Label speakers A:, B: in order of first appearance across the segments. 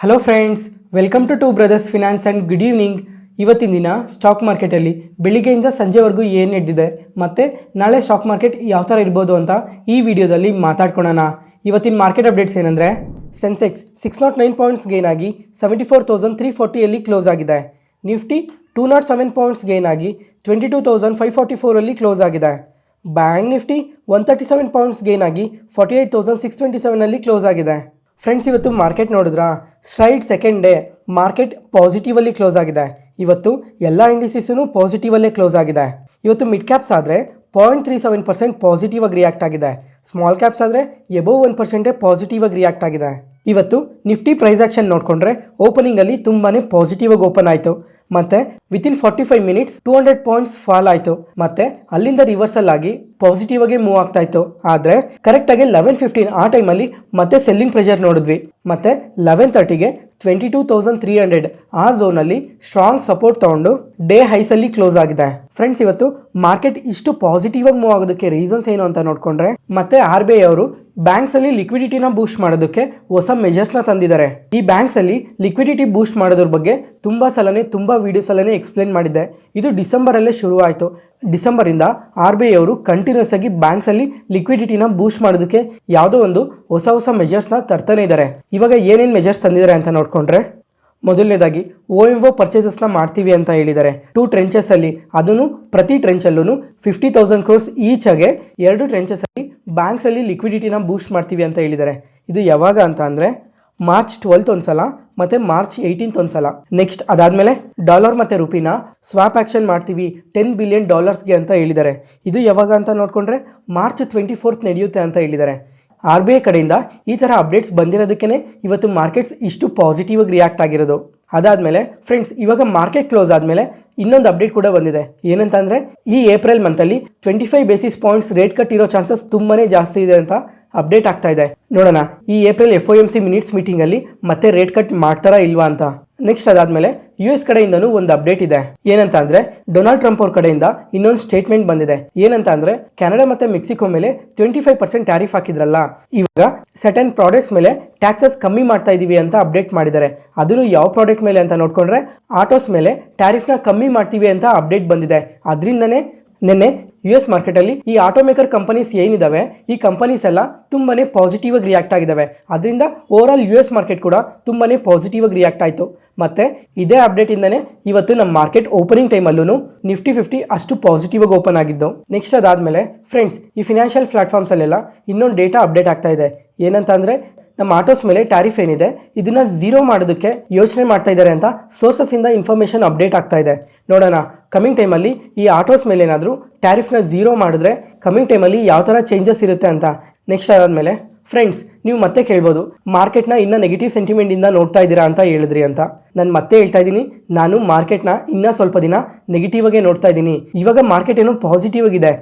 A: Hello friends, welcome to brothers finance and good evening. ಇವತ್ತಿನ ದಿನ stock ಮಾರ್ಕೆಟಲ್ಲಿ ಬೆಳಿಗ್ಗೆಯಿಂದ ಸಂಜೆವರೆಗೂ ಏನು ನಡೆದಿದೆ ಮತ್ತು ನಾಳೆ ಸ್ಟಾಕ್ ಮಾರ್ಕೆಟ್ ಯಾವ ಥರ ಇರ್ಬೋದು ಅಂತ ಈ ವಿಡಿಯೋದಲ್ಲಿ ಮಾತಾಡ್ಕೊಳ್ಳೋಣ. ಇವತ್ತಿನ ಮಾರ್ಕೆಟ್ ಅಪ್ಡೇಟ್ಸ್ ಏನಂದರೆ, ಸೆನ್ಸೆಕ್ಸ್ 609 ಪಾಯಿಂಟ್ಸ್ ಗೇನ್ ಆಗಿ 74,340 ಕ್ಲೋಸ್ ಆಗಿದೆ. ನಿಫ್ಟಿ 207 ಪಾಯಿಂಟ್ಸ್ ಗೇನ್ ಆಗಿ 22,544 ಕ್ಲೋಸ್ ಆಗಿದೆ. ಬ್ಯಾಂಕ್ ನಿಫ್ಟಿ 137 ಪಾಯಿಂಟ್ಸ್ ಗೇನ್ ಆಗಿ 48,627 ಕ್ಲೋಸ್ ಆಗಿದೆ. ಫ್ರೆಂಡ್ಸ್, ಇವತ್ತು ಮಾರ್ಕೆಟ್ ನೋಡಿದ್ರಾ, straight second day market positively close ಆಗಿದೆ. ಇವತ್ತು ಎಲ್ಲ ಇಂಡಿಸೀಸೂ ಪಾಸಿಟಿವಲ್ಲೇ ಕ್ಲೋಸ್ ಆಗಿದೆ. ಇವತ್ತು ಮಿಡ್ ಕ್ಯಾಪ್ಸ್ ಆದರೆ 0.37% ಪಾಸಿಟಿವ್ ಆಗಿ ರಿಯಾಕ್ಟ್ ಆಗಿದೆ. ಸ್ಮಾಲ್ ಕ್ಯಾಪ್ಸ್ ಆದರೆ ಎಬೋವ್ 1% ಪಾಸಿಟಿವ್ ಆಗಿ ರಿಯಾಕ್ಟ್ ಆಗಿದೆ. ಇವತ್ತು ನಿಫ್ಟಿ ಪ್ರೈಸ್ ಆಕ್ಷನ್ ನೋಡಿಕೊಂಡ್ರೆ ಓಪನಿಂಗಲ್ಲಿ ತುಂಬಾ ಪಾಸಿಟಿವ್ ಆಗಿ ಓಪನ್ ಆಯಿತು. ಮತ್ತು ವಿತಿನ್ 45 ಮಿನಿಟ್ಸ್ 200 ಪಾಯಿಂಟ್ಸ್ ಫಾಲ್ ಆಯಿತು. ಮತ್ತು ಅಲ್ಲಿಂದ ರಿವರ್ಸಲ್ ಆಗಿ ಪಾಸಿಟಿವ್ ಆಗಿ ಮೂವ್ ಆಗ್ತಾ ಇತ್ತು. ಆದರೆ ಕರೆಕ್ಟಾಗಿ 11:15 ಆ ಟೈಮಲ್ಲಿ ಮತ್ತೆ ಸೆಲ್ಲಿಂಗ್ ಪ್ರೆಷರ್ ನೋಡಿದ್ವಿ. ಮತ್ತು 11:30ಗೆ 22,300 ಆ ಝೋನಲ್ಲಿ ಸ್ಟ್ರಾಂಗ್ ಸಪೋರ್ಟ್ ತಗೊಂಡು ಡೇ ಹೈಸಲ್ಲಿ ಕ್ಲೋಸ್ ಆಗಿದೆ. ಫ್ರೆಂಡ್ಸ್, ಇವತ್ತು ಮಾರ್ಕೆಟ್ ಇಷ್ಟು ಪಾಸಿಟಿವ್ ಆಗಿ ಮೂವ್ ಆಗೋದಕ್ಕೆ ರೀಸನ್ಸ್ ಏನು ಅಂತ ನೋಡಿಕೊಂಡ್ರೆ, ಮತ್ತೆ RBI ಅವರು ಬ್ಯಾಂಕ್ಸ್ ಅಲ್ಲಿ ಲಿಕ್ವಿಡಿಟಿನ ಬೂಸ್ಟ್ ಮಾಡೋದಕ್ಕೆ ಹೊಸ ಮೆಜರ್ಸ್ನ ತಂದಿದ್ದಾರೆ. ಈ ಬ್ಯಾಂಕ್ಸ್ ಅಲ್ಲಿ ಲಿಕ್ವಿಡಿಟಿ ಬೂಸ್ಟ್ ಮಾಡೋದ್ರ ಬಗ್ಗೆ ತುಂಬ ವಿಡಿಯೋಸ್ ಅಲ್ಲೇ ಎಕ್ಸ್ಪ್ಲೇನ್ ಮಾಡಿದ್ದೆ. ಇದು ಡಿಸೆಂಬರಲ್ಲೇ ಶುರು ಆಯಿತು. ಡಿಸೆಂಬರಿಂದ RBI ಅವರು ಕಂಟಿನ್ಯೂಸ್ ಆಗಿ ಬ್ಯಾಂಕ್ಸ್ ಅಲ್ಲಿ ಲಿಕ್ವಿಡಿಟಿನ ಬೂಸ್ಟ್ ಮಾಡೋದಕ್ಕೆ ಯಾವುದೋ ಒಂದು ಹೊಸ ಮೆಜರ್ಸ್ನ ತರ್ತಾನೆ ಇದ್ದಾರೆ. ಇವಾಗ ಏನೇನು ಮೆಜರ್ಸ್ ತಂದಿದ್ದಾರೆ ಅಂತ ನೋಡಿಕೊಂಡ್ರೆ, ಮೊದಲನೇದಾಗಿ OMO ಪರ್ಚೇಸಸ್ನ ಮಾಡ್ತೀವಿ ಅಂತ ಹೇಳಿದ್ದಾರೆ 2 ಟ್ರೆಂಚಸ್ಸಲ್ಲಿ. ಅದನ್ನು ಪ್ರತಿ ಟ್ರೆಂಚಲ್ಲೂ 50,000 ಕ್ರೋರ್ಸ್ ಈಚಾಗೆ 2 ಟ್ರೆಂಚಸ್ಸಲ್ಲಿ ಬ್ಯಾಂಕ್ಸಲ್ಲಿ ಲಿಕ್ವಿಡಿಟಿನ ಬೂಸ್ಟ್ ಮಾಡ್ತೀವಿ ಅಂತ ಹೇಳಿದ್ದಾರೆ. ಇದು ಯಾವಾಗ ಅಂತ ಅಂದರೆ ಮಾರ್ಚ್ 12th ಒಂದ್ಸಲ ಮತ್ತು ಮಾರ್ಚ್ 18th ಒಂದ್ಸಲ. ನೆಕ್ಸ್ಟ್ ಅದಾದಮೇಲೆ ಡಾಲರ್ ಮತ್ತು ರುಪಿನ ಸ್ವಾಪ್ ಆ್ಯಕ್ಷನ್ ಮಾಡ್ತೀವಿ $10 ಬಿಲಿಯನ್ ಅಂತ ಹೇಳಿದ್ದಾರೆ. ಇದು ಯಾವಾಗ ಅಂತ ನೋಡಿಕೊಂಡ್ರೆ ಮಾರ್ಚ್ 24th ನಡೆಯುತ್ತೆ ಅಂತ ಹೇಳಿದ್ದಾರೆ. RBI ಕಡೆಯಿಂದ ಈ ಥರ ಅಪ್ಡೇಟ್ಸ್ ಬಂದಿರೋದಕ್ಕೇ ಇವತ್ತು ಮಾರ್ಕೆಟ್ಸ್ ಇಷ್ಟು ಪಾಸಿಟಿವ್ ಆಗಿ ರಿಯಾಕ್ಟ್ ಆಗಿರೋದು. ಅದಾದಮೇಲೆ ಫ್ರೆಂಡ್ಸ್, ಇವಾಗ ಮಾರ್ಕೆಟ್ ಕ್ಲೋಸ್ ಆದಮೇಲೆ ಇನ್ನೊಂದು ಅಪ್ಡೇಟ್ ಕೂಡ ಬಂದಿದೆ. ಏನಂತ ಅಂದರೆ, ಈ ಏಪ್ರಿಲ್ ಮಂತಲ್ಲಿ 25 ಬೇಸಿಸ್ ಪಾಯಿಂಟ್ಸ್ ರೇಟ್ ಕಟ್ ಇರೋ ಚಾನ್ಸಸ್ ತುಂಬಾ ಜಾಸ್ತಿ ಇದೆ ಅಂತ ಅಪ್ಡೇಟ್ ಆಗ್ತಾ ಇದೆ. ನೋಡೋಣ ಈ ಏಪ್ರಿಲ್ FOMC ಮಿನಿಟ್ಸ್ ಮೀಟಿಂಗಲ್ಲಿ ಮತ್ತೆ ರೇಟ್ ಕಟ್ ಮಾಡ್ತಾರಾ ಇಲ್ವಾ ಅಂತ. ನೆಕ್ಸ್ಟ್ ಅದಾದಮೇಲೆ US ಕಡೆಯಿಂದನೂ ಒಂದು ಅಪ್ಡೇಟ್ ಇದೆ. ಏನಂತ ಅಂದರೆ, ಡೊನಾಲ್ಡ್ ಟ್ರಂಪ್ ಅವ್ರ ಕಡೆಯಿಂದ ಇನ್ನೊಂದು ಸ್ಟೇಟ್ಮೆಂಟ್ ಬಂದಿದೆ. ಏನಂತ ಅಂದರೆ, ಕೆನಡಾ ಮತ್ತು ಮೆಕ್ಸಿಕೋ ಮೇಲೆ 25% ಟ್ಯಾರಿಫ್ ಹಾಕಿದ್ರಲ್ಲ, ಇವಾಗ ಸರ್ಟನ್ ಪ್ರಾಡಕ್ಟ್ಸ್ ಮೇಲೆ ಟ್ಯಾಕ್ಸಸ್ ಕಮ್ಮಿ ಮಾಡ್ತಾ ಇದೀವಿ ಅಂತ ಅಪ್ಡೇಟ್ ಮಾಡಿದ್ದಾರೆ. ಅದನ್ನು ಯಾವ ಪ್ರಾಡಕ್ಟ್ ಮೇಲೆ ಅಂತ ನೋಡಿಕೊಂಡ್ರೆ, ಆಟೋಸ್ ಮೇಲೆ ಟ್ಯಾರಿಫ್ನ ಕಮ್ಮಿ ಮಾಡ್ತೀವಿ ಅಂತ ಅಪ್ಡೇಟ್ ಬಂದಿದೆ. ಅದರಿಂದನೇ ನಿನ್ನೆ US ಮಾರ್ಕೆಟಲ್ಲಿ ಈ ಆಟೋಮೇಕರ್ ಕಂಪನೀಸ್ ಏನಿದ್ದಾವೆ, ಈ ಕಂಪನೀಸ್ ಎಲ್ಲ ತುಂಬಾ ಪಾಸಿಟಿವ್ ಆಗಿ ರಿಯಾಕ್ಟ್ ಆಗಿದ್ದಾವೆ. ಅದರಿಂದ ಓವರಾಲ್ US ಮಾರ್ಕೆಟ್ ಕೂಡ ತುಂಬಾ ಪಾಸಿಟಿವ್ ಆಗಿ ರಿಯಾಕ್ಟ್ ಆಯಿತು. ಮತ್ತು ಇದೇ ಅಪ್ಡೇಟಿಂದನೇ ಇವತ್ತು ನಮ್ಮ ಮಾರ್ಕೆಟ್ ಓಪನಿಂಗ್ ಟೈಮಲ್ಲೂ ನಿಫ್ಟಿ 50 ಅಷ್ಟು ಪಾಸಿಟಿವ್ ಆಗಿ ಓಪನ್ ಆಗಿದ್ದು. ನೆಕ್ಸ್ಟ್ ಅದಾದಮೇಲೆ ಫ್ರೆಂಡ್ಸ್, ಈ ಫಿನಾನ್ಷಿಯಲ್ ಪ್ಲಾಟ್ಫಾರ್ಮ್ಸಲ್ಲೆಲ್ಲ ಇನ್ನೊಂದು ಡೇಟಾ ಅಪ್ಡೇಟ್ ಆಗ್ತಾ ಇದೆ. ಏನಂತ ಅಂದರೆ, ನಮ್ಮ ಆಟೋಸ್ ಮೇಲೆ ಟ್ಯಾರಿಫ್ ಏನಿದೆ ಇದನ್ನು ಝೀರೋ ಮಾಡೋದಕ್ಕೆ ಯೋಚನೆ ಮಾಡ್ತಾ ಇದ್ದಾರೆ ಅಂತ ಸೋರ್ಸಸ್ಸಿಂದ ಇನ್ಫಾರ್ಮೇಷನ್ ಅಪ್ಡೇಟ್ ಆಗ್ತಾ ಇದೆ. ನೋಡೋಣ ಕಮಿಂಗ್ ಟೈಮಲ್ಲಿ ಈ ಆಟೋಸ್ ಮೇಲೆ ಏನಾದರೂ ಟ್ಯಾರಿಫ್ನ ಝೀರೋ ಮಾಡಿದ್ರೆ ಕಮಿಂಗ್ ಟೈಮಲ್ಲಿ ಯಾವ ಥರ ಚೇಂಜಸ್ ಇರುತ್ತೆ ಅಂತ. ನೆಕ್ಸ್ಟ್ ಅದಾದಮೇಲೆ ಫ್ರೆಂಡ್ಸ್, ನೀವು ಮತ್ತೆ ಕೇಳ್ಬೋದು, ಮಾರ್ಕೆಟ್ನ ಇನ್ನೂ ನೆಗೆಟಿವ್ ಸೆಂಟಿಮೆಂಟಿಂದ ನೋಡ್ತಾ ಇದ್ದೀರಾ ಅಂತ ಹೇಳಿದ್ರಿ ಅಂತ. ನಾನು ಮತ್ತೆ ಹೇಳ್ತಾ ಇದ್ದೀನಿ, ನಾನು ಮಾರ್ಕೆಟ್ನ ಇನ್ನೂ ಸ್ವಲ್ಪ ದಿನ ನೆಗೆಟಿವ್ ಆಗೇ ನೋಡ್ತಾ ಇದ್ದೀನಿ. ಇವಾಗ ಮಾರ್ಕೆಟ್ ಏನೋ ಪಾಸಿಟಿವ್ ಆಗಿದೆ,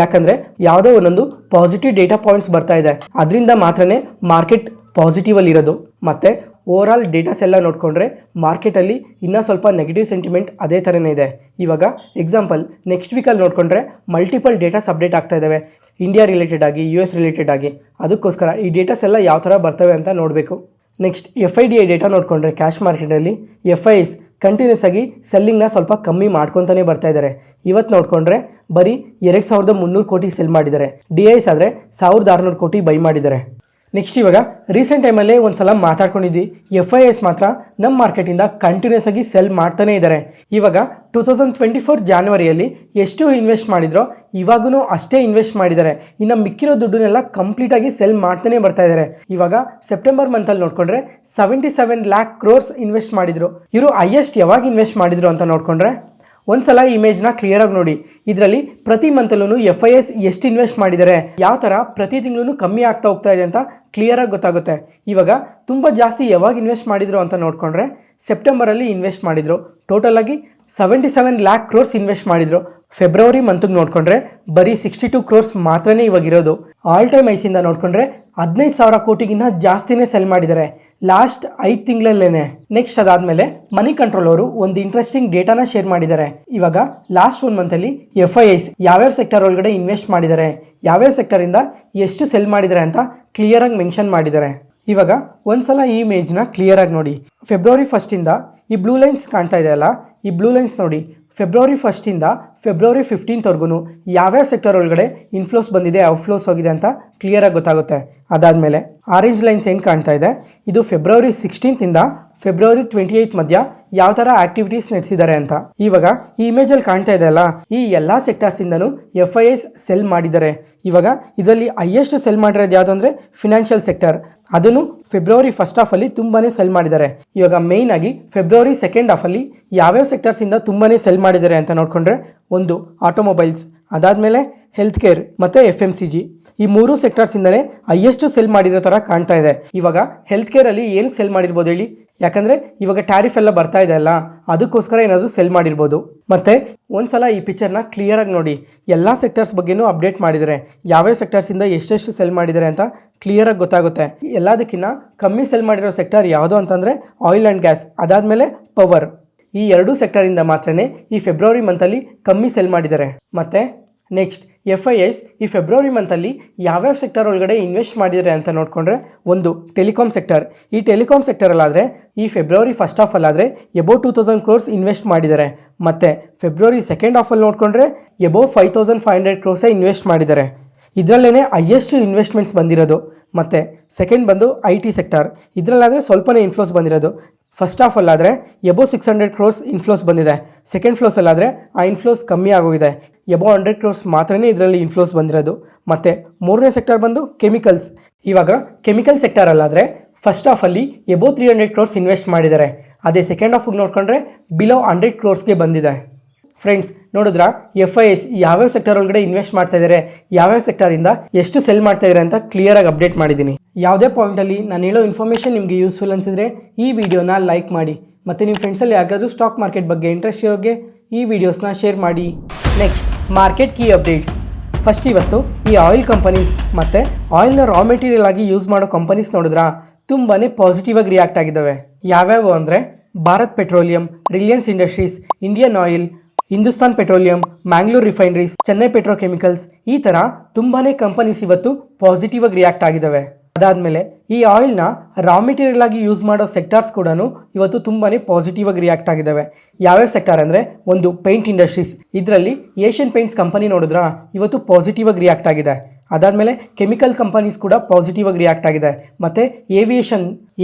A: ಯಾಕಂದರೆ ಯಾವುದೋ ಒಂದೊಂದು ಪಾಸಿಟಿವ್ ಡೇಟಾ ಪಾಯಿಂಟ್ಸ್ ಬರ್ತಾ ಇದೆ. ಅದರಿಂದ ಮಾತ್ರನೇ ಮಾರ್ಕೆಟ್ ಪಾಸಿಟಿವಲ್ಲಿ ಇರೋದು. ಮತ್ತು ಓವರಾಲ್ ಡೇಟಾಸ್ ಎಲ್ಲ ನೋಡಿಕೊಂಡ್ರೆ ಮಾರ್ಕೆಟಲ್ಲಿ ಇನ್ನೂ ಸ್ವಲ್ಪ ನೆಗೆಟಿವ್ ಸೆಂಟಿಮೆಂಟ್ ಅದೇ ಥರನೇ ಇದೆ. ಇವಾಗ ಎಕ್ಸಾಂಪಲ್ ನೆಕ್ಸ್ಟ್ ವೀಕಲ್ಲಿ ನೋಡಿಕೊಂಡ್ರೆ ಮಲ್ಟಿಪಲ್ ಡೇಟಾಸ್ ಅಪ್ಡೇಟ್ ಆಗ್ತಾ ಇದ್ದಾವೆ, ಇಂಡಿಯಾ ರಿಲೇಟೆಡ್ ಆಗಿ, US ರಿಲೇಟೆಡ್ ಆಗಿ. ಅದಕ್ಕೋಸ್ಕರ ಈ ಡೇಟಾಸ್ ಎಲ್ಲ ಯಾವ ಥರ ಬರ್ತವೆ ಅಂತ ನೋಡಬೇಕು. ನೆಕ್ಸ್ಟ್ FIDI ಡೇಟಾ ನೋಡಿಕೊಂಡ್ರೆ ಕ್ಯಾಶ್ ಮಾರ್ಕೆಟಲ್ಲಿ FIs ಕಂಟಿನ್ಯೂಸ್ ಆಗಿ ಸೆಲ್ಲಿಂಗ್ನ ಸ್ವಲ್ಪ ಕಮ್ಮಿ ಮಾಡ್ಕೊತಾನೆ ಬರ್ತಾ ಇದ್ದಾರೆ. ಇವತ್ತು ನೋಡಿಕೊಂಡ್ರೆ ಬರೀ 2,300 ಕೋಟಿ ಸೆಲ್ ಮಾಡಿದ್ದಾರೆ. DIs ಆದರೆ 1,600 ಕೋಟಿ ಬೈ ಮಾಡಿದ್ದಾರೆ. ನೆಕ್ಸ್ಟ್ ಇವಾಗ ರೀಸೆಂಟ್ ಟೈಮಲ್ಲೇ ಒಂದು ಸಲ ಮಾತಾಡ್ಕೊಂಡಿದ್ವಿ, FIs ಮಾತ್ರ ನಮ್ಮ ಮಾರ್ಕೆಟಿಂದ ಕಂಟಿನ್ಯೂಸ್ ಆಗಿ ಸೆಲ್ ಮಾಡ್ತಾನೇ ಇದ್ದಾರೆ. ಇವಾಗ 2024 ಜಾನ್ವರಿಯಲ್ಲಿ ಎಷ್ಟು ಇನ್ವೆಸ್ಟ್ ಮಾಡಿದ್ರೋ ಇವಾಗೂ ಅಷ್ಟೇ ಇನ್ವೆಸ್ಟ್ ಮಾಡಿದ್ದಾರೆ. ಇನ್ನು ಮಿಕ್ಕಿರೋ ದುಡ್ಡನ್ನೆಲ್ಲ ಕಂಪ್ಲೀಟಾಗಿ ಸೆಲ್ ಮಾಡ್ತಾನೆ ಬರ್ತಾ ಇದ್ದಾರೆ. ಇವಾಗ ಸೆಪ್ಟೆಂಬರ್ ಮಂತಲ್ಲಿ ನೋಡಿಕೊಂಡ್ರೆ 77 lakh ಕ್ರೋರ್ಸ್ ಇನ್ವೆಸ್ಟ್ ಮಾಡಿದರು. ಇವರು ಹೈಯೆಸ್ಟ್ ಯಾವಾಗ ಇನ್ವೆಸ್ಟ್ ಮಾಡಿದರು ಅಂತ ನೋಡಿಕೊಂಡ್ರೆ, ಒಂದ್ಸಲ ಇಮೇಜ್ನ ಕ್ಲಿಯರಾಗಿ ನೋಡಿ. ಇದರಲ್ಲಿ ಪ್ರತಿ ಮಂತಲ್ಲೂ FIs ಎಷ್ಟು ಇನ್ವೆಸ್ಟ್ ಮಾಡಿದ್ದಾರೆ, ಯಾವ ಥರ ಪ್ರತಿ ತಿಂಗಳೂ ಕಮ್ಮಿ ಆಗ್ತಾ ಹೋಗ್ತಾ ಇದೆ ಅಂತ ಕ್ಲಿಯರಾಗಿ ಗೊತ್ತಾಗುತ್ತೆ. ಇವಾಗ ತುಂಬ ಜಾಸ್ತಿ ಯಾವಾಗ ಇನ್ವೆಸ್ಟ್ ಮಾಡಿದರು ಅಂತ ನೋಡಿಕೊಂಡ್ರೆ ಸೆಪ್ಟೆಂಬರಲ್ಲಿ ಇನ್ವೆಸ್ಟ್ ಮಾಡಿದರು. ಟೋಟಲಾಗಿ 77 lakh ಕ್ರೋರ್ಸ್ ಇನ್ವೆಸ್ಟ್ ಮಾಡಿದರು. ಫೆಬ್ರವರಿ ಮಂತ್ಗೆ ನೋಡಿಕೊಂಡ್ರೆ ಬರೀ 62 ಕ್ರೋರ್ಸ್ ಮಾತ್ರನೇ ಇವಾಗಿರೋದು. ಆಲ್ ಟೈಮ್ ಐಸಿಂದ ನೋಡಿಕೊಂಡ್ರೆ 15,000 ಕೋಟಿಗಿನ್ನ ಜಾಸ್ತಿನೇ ಸೆಲ್ ಮಾಡಿದ್ದಾರೆ ಲಾಸ್ಟ್ 5 ತಿಂಗಳಲ್ಲೇ. ನೆಕ್ಸ್ಟ್ ಅದಾದಮೇಲೆ ಮನಿ ಕಂಟ್ರೋಲ್ ಅವರು ಒಂದು ಇಂಟ್ರೆಸ್ಟಿಂಗ್ ಡೇಟಾನ ಶೇರ್ ಮಾಡಿದ್ದಾರೆ. ಇವಾಗ ಲಾಸ್ಟ್ 1 ಮಂತಲ್ಲಿ FIs ಯಾವ್ಯಾವ ಸೆಕ್ಟರ್ ಒಳಗಡೆ ಇನ್ವೆಸ್ಟ್ ಮಾಡಿದ್ದಾರೆ, ಯಾವ್ಯಾವ ಸೆಕ್ಟರಿಂದ ಎಷ್ಟು ಸೆಲ್ ಮಾಡಿದ್ದಾರೆ ಅಂತ ಕ್ಲಿಯರಾಗಿ ಮೆನ್ಷನ್ ಮಾಡಿದ್ದಾರೆ. ಇವಾಗ ಒಂದ್ಸಲ ಈ ಇಮೇಜ್ನ ಕ್ಲಿಯರಾಗಿ ನೋಡಿ. ಫೆಬ್ರವರಿ 1 ಈ ಬ್ಲೂ ಲೈನ್ಸ್ ಕಾಣ್ತಾ ಇದೆಯಲ್ಲ, ಈ ಬ್ಲೂ ಲೈನ್ಸ್ ನೋಡಿ ಫೆಬ್ರವರಿ 1 ಫೆಬ್ರವರಿ 15 ಯಾವ್ಯಾವ ಸೆಕ್ಟರ್ ಒಳಗಡೆ ಇನ್ಫ್ಲೋಸ್ ಬಂದಿದೆ, ಔಟ್ಫ್ಲೋಸ್ ಹೋಗಿದೆ ಅಂತ ಕ್ಲಿಯರಾಗಿ ಗೊತ್ತಾಗುತ್ತೆ. ಅದಾದಮೇಲೆ ಆರೆಂಜ್ ಲೈನ್ಸ್ ಏನು ಕಾಣ್ತಾ ಇದೆ, ಇದು ಫೆಬ್ರವರಿ 16 ಫೆಬ್ರವರಿ 28 ಮಧ್ಯ ಯಾವ ಥರ ಆಕ್ಟಿವಿಟೀಸ್ ನಡೆಸಿದ್ದಾರೆ ಅಂತ. ಇವಾಗ ಈ ಇಮೇಜಲ್ಲಿ ಕಾಣ್ತಾ ಇದೆ ಅಲ್ಲ, ಈ ಎಲ್ಲ ಸೆಕ್ಟರ್ಸಿಂದನೂ FIIs ಸೆಲ್ ಮಾಡಿದ್ದಾರೆ. ಇವಾಗ ಇದರಲ್ಲಿ ಹೈಯೆಸ್ಟ್ ಸೆಲ್ ಮಾಡಿರೋದು ಯಾವುದು ಅಂದರೆ ಫಿನಾನ್ಷಿಯಲ್ ಸೆಕ್ಟರ್. ಅದನ್ನು ಫೆಬ್ರವರಿ 1 ತುಂಬಾ ಸೆಲ್ ಮಾಡಿದ್ದಾರೆ. ಇವಾಗ ಮೇಯ್ನ್ ಆಗಿ ಫೆಬ್ರವರಿ 2 ಯಾವ್ಯಾವ ಸೆಕ್ಟರ್ಸಿಂದ ತುಂಬಾ ಸೆಲ್ ಮಾಡಿದ್ದಾರೆ ಅಂತ ನೋಡಿಕೊಂಡ್ರೆ, ಒಂದು ಆಟೋಮೊಬೈಲ್ಸ್, ಅದಾದಮೇಲೆ ಹೆಲ್ತ್ ಕೇರ್ ಮತ್ತು FMCG, ಈ 3 ಸೆಕ್ಟರ್ಸಿಂದನೇ ಹೈಯೆಸ್ಟ್ ಸೆಲ್ ಮಾಡಿರೋ ಥರ ಕಾಣ್ತಾ ಇದೆ. ಇವಾಗ ಹೆಲ್ತ್ ಕೇರಲ್ಲಿ ಏನಕ್ಕೆ ಸೆಲ್ ಮಾಡಿರ್ಬೋದು ಹೇಳಿ? ಯಾಕಂದರೆ ಇವಾಗ ಟ್ಯಾರಿಫ್ ಎಲ್ಲ ಬರ್ತಾ ಇದೆ ಅಲ್ಲ, ಅದಕ್ಕೋಸ್ಕರ ಏನಾದರೂ ಸೆಲ್ ಮಾಡಿರ್ಬೋದು. ಮತ್ತು ಒಂದ್ಸಲ ಈ ಪಿಕ್ಚರ್ನ ಕ್ಲಿಯರಾಗಿ ನೋಡಿ, ಎಲ್ಲ ಸೆಕ್ಟರ್ಸ್ ಬಗ್ಗೆನೂ ಅಪ್ಡೇಟ್ ಮಾಡಿದ್ದಾರೆ. ಯಾವ್ಯಾವ ಸೆಕ್ಟರ್ಸಿಂದ ಎಷ್ಟೆಷ್ಟು ಸೆಲ್ ಮಾಡಿದ್ದಾರೆ ಅಂತ ಕ್ಲಿಯರಾಗಿ ಗೊತ್ತಾಗುತ್ತೆ. ಎಲ್ಲದಕ್ಕಿಂತ ಕಮ್ಮಿ ಸೆಲ್ ಮಾಡಿರೋ ಸೆಕ್ಟರ್ ಯಾವುದು ಅಂತಂದರೆ ಆಯಿಲ್ ಆ್ಯಂಡ್ ಗ್ಯಾಸ್, ಅದಾದಮೇಲೆ ಪವರ್. ಈ 2 ಸೆಕ್ಟರಿಂದ ಮಾತ್ರನೇ ಈ ಫೆಬ್ರವರಿ ಮಂತಲ್ಲಿ ಕಮ್ಮಿ ಸೆಲ್ ಮಾಡಿದ್ದಾರೆ. ಮತ್ತು ನೆಕ್ಸ್ಟ್ FIIs ಈ ಫೆಬ್ರವರಿ ಮಂತಲ್ಲಿ ಯಾವ್ಯಾವ ಸೆಕ್ಟರ್ ಒಳಗಡೆ ಇನ್ವೆಸ್ಟ್ ಮಾಡಿದ್ದಾರೆ ಅಂತ ನೋಡಿಕೊಂಡ್ರೆ, ಒಂದು ಟೆಲಿಕಾಮ್ ಸೆಕ್ಟರ್. ಈ ಟೆಲಿಕಾಮ್ ಸೆಕ್ಟರಲ್ಲಾದರೆ ಈ ಫೆಬ್ರವರಿ 1 ಆದರೆ ಅಬೌವ್ 2000 crores ಇನ್ವೆಸ್ಟ್ ಮಾಡಿದ್ದಾರೆ. ಮತ್ತು ಫೆಬ್ರವರಿ 2 ನೋಡಿಕೊಂಡ್ರೆ ಅಬೌವ್ 5500 crores ಇನ್ವೆಸ್ಟ್ ಮಾಡಿದ್ದಾರೆ. ಇದರಲ್ಲೇ ಹೈಯೆಸ್ಟ್ ಇನ್ವೆಸ್ಟ್ಮೆಂಟ್ಸ್ ಬಂದಿರೋದು. ಮತ್ತು ಸೆಕೆಂಡ್ ಬಂದು IT ಸೆಕ್ಟರ್, ಇದರಲ್ಲಾದರೆ ಸ್ವಲ್ಪನೇ ಇನ್ಫ್ಲೋಸ್ ಬಂದಿರೋದು. ಫಸ್ಟ್ ಆದರೆ ಅಬೌವ್ 600 crores ಇನ್ಫ್ಲೋಸ್ ಬಂದಿದೆ. ಸೆಕೆಂಡ್ ಫ್ಲೋಸಲ್ಲಾದರೆ ಆ ಇನ್ಫ್ಲೋಸ್ ಕಮ್ಮಿ ಆಗೋಗಿದೆ, ಅಬೌವ್ 100 crores ಮಾತ್ರನೇ ಇದರಲ್ಲಿ ಇನ್ಫ್ಲೋಸ್ ಬಂದಿರೋದು. ಮತ್ತು ಮೂರನೇ ಸೆಕ್ಟರ್ ಬಂದು ಕೆಮಿಕಲ್ಸ್. ಇವಾಗ ಕೆಮಿಕಲ್ ಸೆಕ್ಟರಲ್ಲಾದರೆ ಫಸ್ಟ್ ಅಬೌವ್ 300 crores ಇನ್ವೆಸ್ಟ್ ಮಾಡಿದ್ದಾರೆ. ಅದೇ ಸೆಕೆಂಡ್ ಹಾಫಿಗೆ ನೋಡಿಕೊಂಡ್ರೆ ಬಿಲೋ 100 crores ಬಂದಿದೆ. ಫ್ರೆಂಡ್ಸ್ ನೋಡಿದ್ರಾ, FIIs ಯಾವ್ಯಾವ ಸೆಕ್ಟರ್ ಒಳಗಡೆ ಇನ್ವೆಸ್ಟ್ ಮಾಡ್ತಾ ಇದ್ದಾರೆ, ಯಾವ್ಯಾವ ಸೆಕ್ಟರಿಂದ ಎಷ್ಟು ಸೆಲ್ ಮಾಡ್ತಾ ಇದ್ದಾರೆ ಅಂತ ಕ್ಲಿಯರಾಗಿ ಅಪ್ಡೇಟ್ ಮಾಡಿದ್ದೀನಿ. ಯಾವುದೇ ಪಾಯಿಂಟಲ್ಲಿ ನಾನು ಹೇಳೋ ಇನ್ಫಾರ್ಮೇಷನ್ ನಿಮಗೆ ಯೂಸ್ಫುಲ್ ಅನಿಸಿದ್ರೆ ಈ ವಿಡಿಯೋನ ಲೈಕ್ ಮಾಡಿ. ಮತ್ತು ನಿಮ್ಮ ಫ್ರೆಂಡ್ಸಲ್ಲಿ ಯಾರಿಗಾದ್ರೂ ಸ್ಟಾಕ್ ಮಾರ್ಕೆಟ್ ಬಗ್ಗೆ ಇಂಟ್ರೆಸ್ಟ್ ಇರೋರಿಗೆ ಈ ವಿಡಿಯೋಸ್ನ ಶೇರ್ ಮಾಡಿ. Next market key updates. First ಇವತ್ತು ಈ ಆಯಿಲ್ ಕಂಪನೀಸ್ ಮತ್ತು ಆಯಿಲ್ನ ರಾ ಮೆಟೀರಿಯಲ್ ಆಗಿ ಯೂಸ್ ಮಾಡೋ ಕಂಪನೀಸ್ ನೋಡಿದ್ರಾ, ತುಂಬಾ ಪಾಸಿಟಿವ್ ಆಗಿ ರಿಯಾಕ್ಟ್ ಆಗಿದ್ದಾವೆ. ಯಾವ್ಯಾವು ಅಂದರೆ Bharat petroleum, Reliance industries, Indian oil, Hindustan petroleum, Mangalore refineries, Chennai petrochemicals, ಈ ಥರ ತುಂಬಾ ಕಂಪನೀಸ್ ಇವತ್ತು ಪಾಸಿಟಿವ್ ಆಗಿ ರಿಯಾಕ್ಟ್ ಆಗಿದ್ದಾವೆ. ಅದಾದಮೇಲೆ ಈ ಆಯಿಲ್ನ ರಾ ಮೆಟೀರಿಯಲ್ ಆಗಿ ಯೂಸ್ ಮಾಡೋ ಸೆಕ್ಟರ್ಸ್ ಕೂಡ ಇವತ್ತು ತುಂಬಾ ಪಾಸಿಟಿವ್ ಆಗಿ ರಿಯಾಕ್ಟ್ ಆಗಿದ್ದಾವೆ. ಯಾವ್ಯಾವ ಸೆಕ್ಟರ್ ಅಂದರೆ, ಒಂದು ಪೇಂಟ್ ಇಂಡಸ್ಟ್ರೀಸ್, ಇದರಲ್ಲಿ ಏಷ್ಯನ್ ಪೇಂಟ್ಸ್ ಕಂಪನಿ ನೋಡಿದ್ರಾ ಇವತ್ತು ಪಾಸಿಟಿವ್ ಆಗಿ ರಿಯಾಕ್ಟ್ ಆಗಿದೆ. ಅದಾದಮೇಲೆ ಕೆಮಿಕಲ್ ಕಂಪನೀಸ್ ಕೂಡ ಪಾಸಿಟಿವ್ ಆಗಿ ರಿಯಾಕ್ಟ್ ಆಗಿದೆ. ಮತ್ತು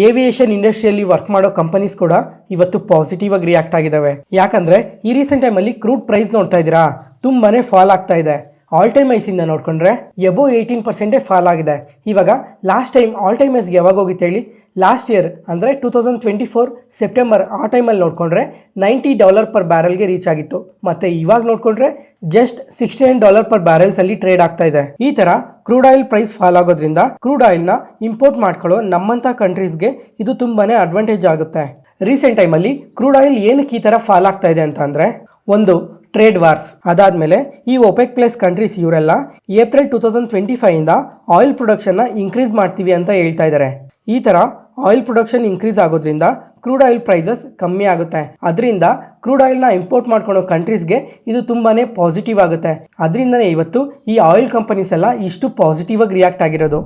A: ಏವಿಯೇಷನ್ ಇಂಡಸ್ಟ್ರಿಯಲ್ಲಿ ವರ್ಕ್ ಮಾಡೋ ಕಂಪನೀಸ್ ಕೂಡ ಇವತ್ತು ಪಾಸಿಟಿವ್ ಆಗಿ ರಿಯಾಕ್ಟ್ ಆಗಿದ್ದಾವೆ. ಯಾಕಂದರೆ ಈ ರೀಸೆಂಟ್ ಟೈಮಲ್ಲಿ ಕ್ರೂಡ್ ಪ್ರೈಸ್ ನೋಡ್ತಾ ಇದ್ದೀರಾ, ತುಂಬಾ ಫಾಲ್ ಆಗ್ತಾ ಇದೆ. ಆಲ್ ಟೈಮ್ ಐಸಿಂದ ನೋಡಿಕೊಂಡ್ರೆ ಅಬೌವ್ 18% ಫಾಲ್ ಆಗಿದೆ. ಇವಾಗ ಲಾಸ್ಟ್ ಟೈಮ್ ಆಲ್ ಟೈಮ್ ಐಸ್ಗೆ ಯಾವಾಗ ಹೋಗಿತ್ತು ಹೇಳಿ? ಲಾಸ್ಟ್ ಇಯರ್ ಅಂದರೆ 2024 ಸೆಪ್ಟೆಂಬರ್ ಆ ಟೈಮಲ್ಲಿ ನೋಡಿಕೊಂಡ್ರೆ $90 per ಬ್ಯಾರಲ್ಗೆ ರೀಚ್ ಆಗಿತ್ತು. ಮತ್ತು ಇವಾಗ ನೋಡಿಕೊಂಡ್ರೆ ಜಸ್ಟ್ $69 per ಬ್ಯಾರಲ್ಸಲ್ಲಿ ಟ್ರೇಡ್ ಆಗ್ತಾ ಇದೆ. ಈ ಥರ ಕ್ರೂಡ್ ಆಯಿಲ್ ಪ್ರೈಸ್ ಫಾಲ್ ಆಗೋದ್ರಿಂದ ಕ್ರೂಡ್ ಆಯಿಲ್ನ ಇಂಪೋರ್ಟ್ ಮಾಡ್ಕೊಳ್ಳೋ ನಮ್ಮಂಥ ಕಂಟ್ರೀಸ್ಗೆ ಇದು ತುಂಬಾ ಅಡ್ವಾಂಟೇಜ್ ಆಗುತ್ತೆ. ರೀಸೆಂಟ್ ಟೈಮಲ್ಲಿ ಕ್ರೂಡ್ ಆಯಿಲ್ ಏನಕ್ಕೆ ಈ ಥರ ಫಾಲ್ ಆಗ್ತಾ ಇದೆ ಅಂತ ಅಂದರೆ, ಒಂದು ಟ್ರೇಡ್ ವಾರ್ಸ್, ಅದಾದಮೇಲೆ ಈ OPEC+ ಕಂಟ್ರೀಸ್ ಇವರೆಲ್ಲ ಏಪ್ರಿಲ್ 2025 ಆಯಿಲ್ ಪ್ರೊಡಕ್ಷನ್ನ ಇನ್ಕ್ರೀಸ್ ಮಾಡ್ತೀವಿ ಅಂತ ಹೇಳ್ತಾ ಇದ್ದಾರೆ. ಈ ಥರ ಆಯಿಲ್ ಪ್ರೊಡಕ್ಷನ್ ಇನ್ಕ್ರೀಸ್ ಆಗೋದ್ರಿಂದ ಕ್ರೂಡ್ ಆಯಿಲ್ ಪ್ರೈಸಸ್ ಕಮ್ಮಿ ಆಗುತ್ತೆ. ಅದರಿಂದ ಕ್ರೂಡ್ ಆಯಿಲ್ನ ಇಂಪೋರ್ಟ್ ಮಾಡ್ಕೊಳ್ಳೋ ಕಂಟ್ರೀಸ್ಗೆ ಇದು ತುಂಬಾ ಪಾಸಿಟಿವ್ ಆಗುತ್ತೆ. ಅದರಿಂದನೇ ಇವತ್ತು ಈ ಆಯಿಲ್ ಕಂಪನೀಸ್ ಎಲ್ಲ ಇಷ್ಟು ಪಾಸಿಟಿವ್ ಆಗಿ ರಿಯಾಕ್ಟ್ ಆಗಿರೋದು.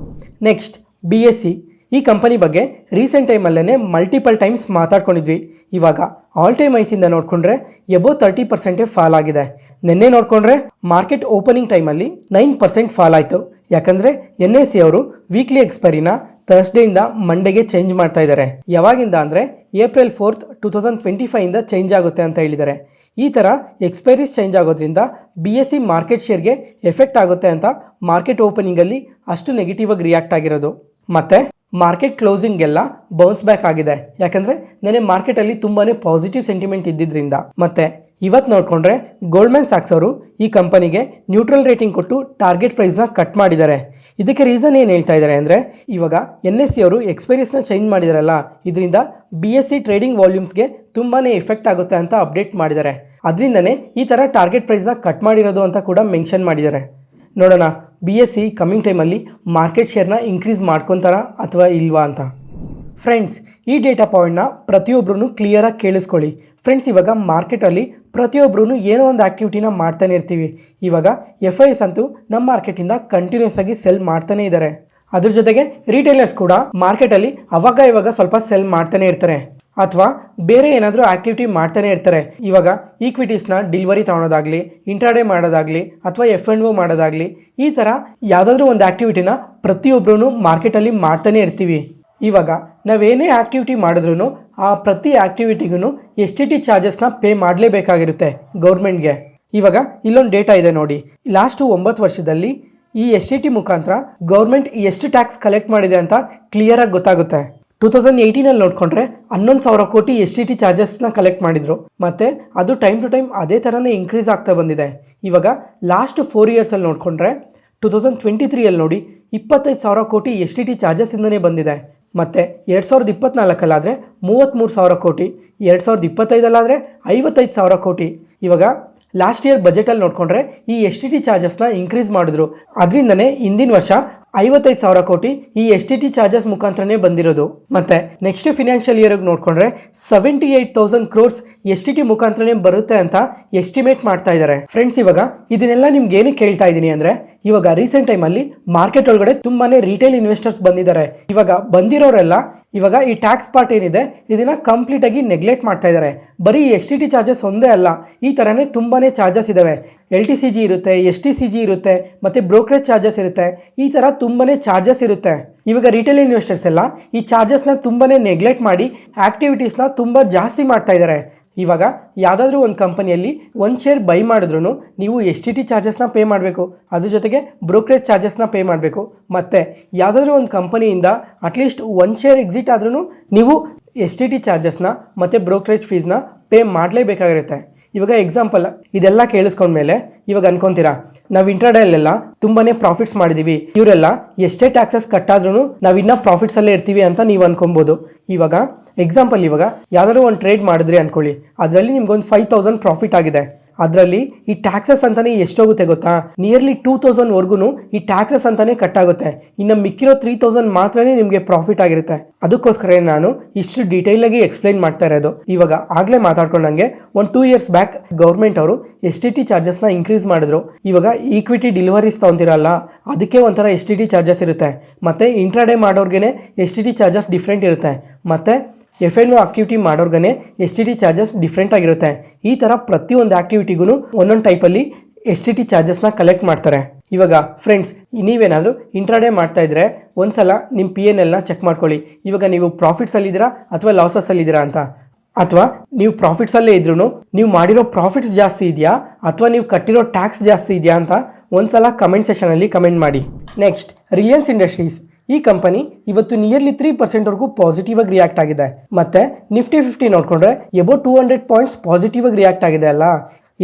A: ನೆಕ್ಸ್ಟ್ BSE, ಈ ಕಂಪನಿ ಬಗ್ಗೆ ರೀಸೆಂಟ್ ಟೈಮಲ್ಲೇ ಮಲ್ಟಿಪಲ್ ಟೈಮ್ಸ್ ಮಾತಾಡ್ಕೊಂಡಿದ್ವಿ. ಇವಾಗ ಆಲ್ ಟೈಮ್ ಐಸಿಂದ ನೋಡಿಕೊಂಡ್ರೆ ಅಬೌವ್ 30% ಫಾಲ್ ಆಗಿದೆ. ನಿನ್ನೆ ನೋಡಿಕೊಂಡ್ರೆ ಮಾರ್ಕೆಟ್ ಓಪನಿಂಗ್ ಟೈಮಲ್ಲಿ 9% ಫಾಲ್ ಆಯಿತು. ಯಾಕಂದರೆ NSE ಅವರು ವೀಕ್ಲಿ ಎಕ್ಸ್ಪೈರಿನ ಥರ್ಸ್ಡೇಯಿಂದ ಮಂಡೆಗೆ ಚೇಂಜ್ ಮಾಡ್ತಾ ಇದ್ದಾರೆ. ಯಾವಾಗಿಂದ ಅಂದರೆ ಏಪ್ರಿಲ್ 4, 2025 ಚೇಂಜ್ ಆಗುತ್ತೆ ಅಂತ ಹೇಳಿದ್ದಾರೆ. ಈ ಥರ ಎಕ್ಸ್ಪೈರೀಸ್ ಚೇಂಜ್ ಆಗೋದ್ರಿಂದ BSE ಮಾರ್ಕೆಟ್ ಶೇರ್ಗೆ ಎಫೆಕ್ಟ್ ಆಗುತ್ತೆ ಅಂತ ಮಾರ್ಕೆಟ್ ಓಪನಿಂಗಲ್ಲಿ ಅಷ್ಟು ನೆಗೆಟಿವ್ ಆಗಿ ರಿಯಾಕ್ಟ್ ಆಗಿರೋದು. ಮತ್ತು ಮಾರ್ಕೆಟ್ ಕ್ಲೋಸಿಂಗೆಲ್ಲ ಬೌನ್ಸ್ ಬ್ಯಾಕ್ ಆಗಿದೆ. ಯಾಕಂದರೆ ನೆನೆ ಮಾರ್ಕೆಟಲ್ಲಿ ತುಂಬಾ ಪಾಸಿಟಿವ್ ಸೆಂಟಿಮೆಂಟ್ ಇದ್ದಿದ್ದರಿಂದ. ಮತ್ತು ಇವತ್ತು ನೋಡಿಕೊಂಡ್ರೆ ಗೋಲ್ಡ್ಮನ್ ಸ್ಯಾಕ್ಸ್ ಅವರು ಈ ಕಂಪನಿಗೆ ನ್ಯೂಟ್ರಲ್ ರೇಟಿಂಗ್ ಕೊಟ್ಟು ಟಾರ್ಗೆಟ್ ಪ್ರೈಸ್ನ ಕಟ್ ಮಾಡಿದ್ದಾರೆ. ಇದಕ್ಕೆ ರೀಸನ್ ಏನು ಹೇಳ್ತಾ ಇದ್ದಾರೆ ಅಂದರೆ, ಇವಾಗ NSE ಅವರು ಎಕ್ಸ್ಪೈರೀಸ್ನ ಚೇಂಜ್ ಮಾಡಿದಾರಲ್ಲ, ಇದರಿಂದ BSE ಟ್ರೇಡಿಂಗ್ ವಾಲ್ಯೂಮ್ಸ್ಗೆ ತುಂಬಾ ಎಫೆಕ್ಟ್ ಆಗುತ್ತೆ ಅಂತ ಅಪ್ಡೇಟ್ ಮಾಡಿದ್ದಾರೆ. ಅದರಿಂದನೇ ಈ ಥರ ಟಾರ್ಗೆಟ್ ಪ್ರೈಸ್ನ ಕಟ್ ಮಾಡಿರೋದು ಅಂತ ಕೂಡ ಮೆನ್ಷನ್ ಮಾಡಿದ್ದಾರೆ. ನೋಡೋಣ BSE ಕಮ್ಮಿಂಗ್ ಟೈಮಲ್ಲಿ ಮಾರ್ಕೆಟ್ ಶೇರ್ನ ಇನ್ಕ್ರೀಸ್ ಮಾಡ್ಕೊತಾರ ಅಥವಾ ಇಲ್ವಾ ಅಂತ. ಫ್ರೆಂಡ್ಸ್, ಈ ಡೇಟಾ ಪಾಯಿಂಟ್ನ ಪ್ರತಿಯೊಬ್ಬರೂ ಕ್ಲಿಯರಾಗಿ ಕೇಳಿಸ್ಕೊಳ್ಳಿ. ಫ್ರೆಂಡ್ಸ್, ಇವಾಗ ಮಾರ್ಕೆಟಲ್ಲಿ ಪ್ರತಿಯೊಬ್ಬರೂ ಏನೋ ಒಂದು ಆ್ಯಕ್ಟಿವಿಟಿನ ಮಾಡ್ತಾನೆ ಇರ್ತೀವಿ. ಇವಾಗ FIIs ಅಂತೂ ನಮ್ಮ ಮಾರ್ಕೆಟಿಂದ ಕಂಟಿನ್ಯೂಸ್ ಆಗಿ ಸೆಲ್ ಮಾಡ್ತಾನೇ ಇದ್ದಾರೆ. ಅದ್ರ ಜೊತೆಗೆ ರಿಟೇಲರ್ಸ್ ಕೂಡ ಮಾರ್ಕೆಟಲ್ಲಿ ಅವಾಗ ಇವಾಗ ಸ್ವಲ್ಪ ಸೆಲ್ ಮಾಡ್ತಾನೆ ಇರ್ತಾರೆ ಅಥವಾ ಬೇರೆ ಏನಾದರೂ ಆಕ್ಟಿವಿಟಿ ಮಾಡ್ತಾನೆ ಇರ್ತಾರೆ. ಇವಾಗ ಈಕ್ವಿಟೀಸ್ನ ಡಿಲಿವರಿ ತೊಗೊಳೋದಾಗಲಿ, ಇಂಟ್ರಾಡೇ ಮಾಡೋದಾಗಲಿ ಅಥವಾ F&O ಮಾಡೋದಾಗಲಿ, ಈ ಥರ ಯಾವುದಾದ್ರೂ ಒಂದು ಆ್ಯಕ್ಟಿವಿಟಿನ ಪ್ರತಿಯೊಬ್ಬರೂ ಮಾರ್ಕೆಟಲ್ಲಿ ಮಾಡ್ತಾನೆ ಇರ್ತೀವಿ. ಇವಾಗ ನಾವೇನೇ ಆ್ಯಕ್ಟಿವಿಟಿ ಮಾಡಿದ್ರೂ ಆ ಪ್ರತಿ ಆ್ಯಕ್ಟಿವಿಟಿಗೂ STT ಚಾರ್ಜಸ್ನ ಪೇ ಮಾಡಲೇಬೇಕಾಗಿರುತ್ತೆ ಗೌರ್ಮೆಂಟ್ಗೆ. ಇವಾಗ ಇಲ್ಲೊಂದು ಡೇಟಾ ಇದೆ ನೋಡಿ, ಲಾಸ್ಟು 9 ವರ್ಷದಲ್ಲಿ ಈ STT ಮುಖಾಂತರ ಗೌರ್ಮೆಂಟ್ ಎಷ್ಟು ಟ್ಯಾಕ್ಸ್ ಕಲೆಕ್ಟ್ ಮಾಡಿದೆ ಅಂತ ಕ್ಲಿಯರಾಗಿ ಗೊತ್ತಾಗುತ್ತೆ. 2018 ನೋಡಿಕೊಂಡ್ರೆ 11,000 ಕೋಟಿ STT ಚಾರ್ಜಸ್ನ ಕಲೆಕ್ಟ್ ಮಾಡಿದ್ರು. ಮತ್ತು ಅದು ಟೈಮ್ ಟು ಟೈಮ್ ಅದೇ ಥರನೇ ಇನ್ಕ್ರೀಸ್ ಆಗ್ತಾ ಬಂದಿದೆ. ಇವಾಗ ಲಾಸ್ಟ್ 4 ಇಯರ್ಸಲ್ಲಿ ನೋಡಿಕೊಂಡ್ರೆ 2023 ನೋಡಿ 25,000 ಕೋಟಿ STT ಚಾರ್ಜಸ್ಸಿಂದನೇ ಬಂದಿದೆ. ಮತ್ತು 2024 33,000 ಕೋಟಿ, 2025 55,000 ಕೋಟಿ. ಇವಾಗ ಲಾಸ್ಟ್ ಇಯರ್ ಬಜೆಟಲ್ಲಿ ನೋಡಿಕೊಂಡ್ರೆ ಈ STT ಚಾರ್ಜಸ್ನ ಇನ್ಕ್ರೀಸ್ ಮಾಡಿದ್ರು. ಅದರಿಂದನೇ ಇಂದಿನ ವರ್ಷ 55,000 ಕೋಟಿ ಈ STT ಚಾರ್ಜಸ್ ಮುಖಾಂತರನೇ ಬಂದಿರೋದು. ಮತ್ತು ನೆಕ್ಸ್ಟ್ ಫಿನಾನ್ಷಿಯಲ್ ಇಯರ್ಗೆ ನೋಡಿಕೊಂಡ್ರೆ 78,000 ಕ್ರೋರ್ಸ್ STT ಮುಖಾಂತರನೇ ಬರುತ್ತೆ ಅಂತ ಎಸ್ಟಿಮೇಟ್ ಮಾಡ್ತಾ ಇದ್ದಾರೆ. ಫ್ರೆಂಡ್ಸ್, ಇವಾಗ ಇದನ್ನೆಲ್ಲ ನಿಮ್ಗೆ ಏನಕ್ಕೆ ಹೇಳ್ತಾ ಇದ್ದೀನಿ ಅಂದರೆ, ಇವಾಗ ರೀಸೆಂಟ್ ಟೈಮಲ್ಲಿ ಮಾರ್ಕೆಟ್ ಒಳಗಡೆ ತುಂಬಾ ರಿಟೇಲ್ ಇನ್ವೆಸ್ಟರ್ಸ್ ಬಂದಿದ್ದಾರೆ. ಇವಾಗ ಬಂದಿರೋರೆಲ್ಲ ಇವಾಗ ಈ ಟ್ಯಾಕ್ಸ್ ಪಾರ್ಟ್ ಏನಿದೆ ಇದನ್ನು ಕಂಪ್ಲೀಟಾಗಿ ನೆಗ್ಲೆಕ್ಟ್ ಮಾಡ್ತಾ ಇದ್ದಾರೆ. ಬರೀ STT ಚಾರ್ಜಸ್ ಒಂದೇ ಅಲ್ಲ, ಈ ಥರನೇ ತುಂಬಾ ಚಾರ್ಜಸ್ ಇದ್ದಾವೆ. LTCG ಇರುತ್ತೆ, STCG ಇರುತ್ತೆ, ಮತ್ತು ಬ್ರೋಕರೇಜ್ ಚಾರ್ಜಸ್ ಇರುತ್ತೆ. ಈ ಥರ ತುಂಬಾ ಚಾರ್ಜಸ್ ಇರುತ್ತೆ. ಇವಾಗ ರಿಟೇಲ್ ಇನ್ವೆಸ್ಟರ್ಸ್ ಎಲ್ಲ ಈ ಚಾರ್ಜಸ್ನ ತುಂಬಾ ನೆಗ್ಲೆಕ್ಟ್ ಮಾಡಿ ಆ್ಯಕ್ಟಿವಿಟೀಸ್ನ ತುಂಬ ಜಾಸ್ತಿ ಮಾಡ್ತಾ ಇದ್ದಾರೆ. ಇವಾಗ ಯಾವುದಾದ್ರೂ ಒಂದು ಕಂಪನಿಯಲ್ಲಿ ಒಂದು ಶೇರ್ ಬೈ ಮಾಡಿದ್ರೂ ನೀವು STT ಚಾರ್ಜಸ್ನ ಪೇ ಮಾಡಬೇಕು, ಅದ್ರ ಜೊತೆಗೆ ಬ್ರೋಕರೇಜ್ ಚಾರ್ಜಸ್ನ ಪೇ ಮಾಡಬೇಕು. ಮತ್ತು ಯಾವುದಾದ್ರೂ ಒಂದು ಕಂಪನಿಯಿಂದ ಅಟ್ಲೀಸ್ಟ್ ಒಂದು ಶೇರ್ ಎಕ್ಸಿಟ್ ಆದ್ರೂ ನೀವು STT ಚಾರ್ಜಸ್ನ ಮತ್ತು ಬ್ರೋಕರೇಜ್ ಫೀಸ್ನ ಪೇ ಮಾಡಲೇಬೇಕಾಗಿರುತ್ತೆ. ಇವಾಗ ಎಕ್ಸಾಂಪಲ್ ಇದೆಲ್ಲ ಕೇಳಿಸ್ಕೊಂಡ್ಮೇಲೆ ಇವಾಗ ಅನ್ಕೊಂತೀರಾ, ನಾವು ಇಂಟ್ರಾಡೇಲೆಲ್ಲ ತುಂಬಾ ಪ್ರಾಫಿಟ್ಸ್ ಮಾಡಿದ್ದೀವಿ, ಇವರೆಲ್ಲ ಎಷ್ಟೇ ಟ್ಯಾಕ್ಸಸ್ ಕಟ್ಟಾದ್ರೂ ನಾವಿನ್ನ ಪ್ರಾಫಿಟ್ಸಲ್ಲೇ ಇರ್ತೀವಿ ಅಂತ ನೀವು ಅನ್ಕೊಬೋದು. ಇವಾಗ ಎಕ್ಸಾಂಪಲ್, ಇವಾಗ ಯಾವ್ದಾದ್ರು ಒಂದು ಟ್ರೇಡ್ ಮಾಡಿದ್ರಿ ಅಂದ್ಕೊಳ್ಳಿ, ಅದರಲ್ಲಿ ನಿಮ್ಗೊಂದು 5,000 ಪ್ರಾಫಿಟ್ ಆಗಿದೆ. ಅದರಲ್ಲಿ ಈ ಟ್ಯಾಕ್ಸಸ್ ಅಂತಾನೆ ಎಷ್ಟೋಗುತ್ತೆ ಗೊತ್ತಾ? ನಿಯರ್ಲಿ 2,000 ಈ ಟ್ಯಾಕ್ಸಸ್ ಅಂತಾನೆ ಕಟ್ಟಾಗುತ್ತೆ. ಇನ್ನು ಮಿಕ್ಕಿರೋ 3,000 ಮಾತ್ರನೇ ನಿಮಗೆ ಪ್ರಾಫಿಟ್ ಆಗಿರುತ್ತೆ. ಅದಕ್ಕೋಸ್ಕರ ನಾನು ಇಷ್ಟು ಡೀಟೇಲ್ ಆಗಿ ಎಕ್ಸ್ಪ್ಲೈನ್ ಮಾಡ್ತಾ ಇರೋದು. ಇವಾಗ ಆಗ್ಲೇ ಮಾತಾಡ್ಕೊಂಡಂಗೆ ಒಂದು 2 ಇಯರ್ಸ್ ಬ್ಯಾಕ್ ಗೌರ್ಮೆಂಟ್ ಅವರು STT ಚಾರ್ಜಸ್ನ ಇನ್ಕ್ರೀಸ್ ಮಾಡಿದ್ರು. ಇವಾಗ ಈಕ್ವಿಟಿ ಡಿಲಿವರೀಸ್ ತೊಗೊಂತಿರಲ್ಲ, ಅದಕ್ಕೆ ಒಂಥರ STT ಚಾರ್ಜಸ್ ಇರುತ್ತೆ. ಮತ್ತು ಇಂಟ್ರಾಡೇ ಮಾಡೋರ್ಗೆ STT ಚಾರ್ಜಸ್ ಡಿಫ್ರೆಂಟ್ ಇರುತ್ತೆ. ಮತ್ತು F&O ಆಕ್ಟಿವಿಟಿ ಮಾಡೋರ್ಗೇ STT ಚಾರ್ಜಸ್ ಡಿಫ್ರೆಂಟ್ ಆಗಿರುತ್ತೆ. ಈ ಥರ ಪ್ರತಿಯೊಂದು ಆ್ಯಕ್ಟಿವಿಟಿಗೂ ಒಂದೊಂದು ಟೈಪಲ್ಲಿ STT ಚಾರ್ಜಸ್ನ ಕಲೆಕ್ಟ್ ಮಾಡ್ತಾರೆ. ಇವಾಗ ಫ್ರೆಂಡ್ಸ್, ನೀವೇನಾದರೂ ಇಂಟ್ರಾಡೇ ಮಾಡ್ತಾ ಇದ್ರೆ ಒಂದ್ಸಲ ನಿಮ್ಮ P&Lನ ಚೆಕ್ ಮಾಡ್ಕೊಳ್ಳಿ. ಇವಾಗ ನೀವು ಪ್ರಾಫಿಟ್ಸಲ್ಲಿದ್ದೀರಾ ಅಥವಾ ಲಾಸಸ್ಸಲ್ಲಿದ್ದೀರಾ ಅಂತ. ಅಥವಾ ನೀವು ಪ್ರಾಫಿಟ್ಸಲ್ಲೇ ಇದ್ರೂ ನೀವು ಮಾಡಿರೋ ಪ್ರಾಫಿಟ್ಸ್ ಜಾಸ್ತಿ ಇದೆಯಾ ಅಥವಾ ನೀವು ಕಟ್ಟಿರೋ ಟ್ಯಾಕ್ಸ್ ಜಾಸ್ತಿ ಇದೆಯಾ ಅಂತ ಒಂದ್ಸಲ ಕಮೆಂಟ್ ಸೆಷನಲ್ಲಿ ಕಮೆಂಟ್ ಮಾಡಿ. Next, Reliance industries. ಈ ಕಂಪನಿ ಇವತ್ತು ನಿಯರ್ಲಿ 3% ಪಾಸಿಟಿವ್ ಆಗಿ ರಿಯಾಕ್ಟ್ ಆಗಿದೆ. ಮತ್ತು ನಿಫ್ಟಿ 50 ನೋಡಿಕೊಂಡ್ರೆ ಎಬೋ 200 ಪಾಯಿಂಟ್ಸ್ ಪಾಸಿಟಿವ್ ಆಗಿ ರಿಯಾಕ್ಟ್ ಆಗಿದೆ ಅಲ್ಲ.